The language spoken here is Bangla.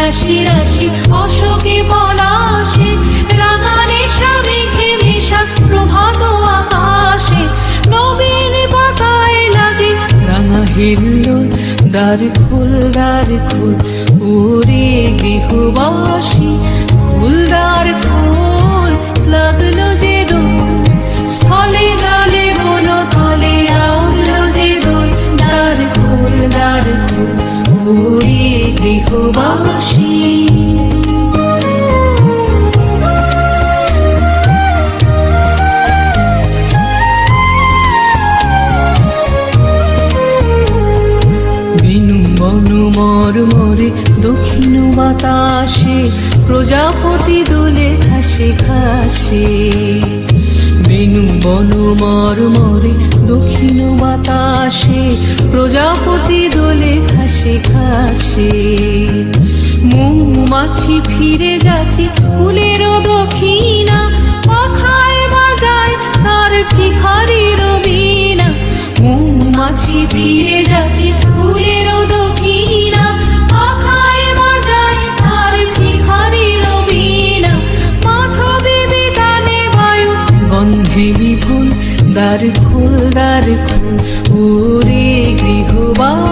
রাশি রাশি অশোকে পলাশে, রাঙা নেশা মেঘে মেশা প্রভাত আকাশে, নবীন পাতায় লাগে রাঙা হিল্লোল। দ্বার খোল ওরে গৃহবাসী, দ্বার খোল, লাগলো যে দোল, স্থলে জলে বলো তলে আউলো যে দোল। দ্বার খোল ওরে গৃহবাসী। মরমরে দক্ষিণ বাতাসে, প্রজাপতি দোলে ঘাসে ঘাসে। বেনু বন মরমরে দক্ষিণ বাতাসে, প্রজাপতি দোলে ঘাসে ঘাসে। মৌমাছি ফিরে যাচ্ছে ফুলের দক্ষিণা, পাখায় বাজায় তার ভিখারির বীণা। মৌমাছি ফিরে যাচ্ছে ফুলের দক্ষিণা, পাখায় বাজায় তার ভিখারির বীণা। মাধবী বিতানে বায়ু গন্ধে বিপুল, দ্বার খোল ওরে গৃহবাসী।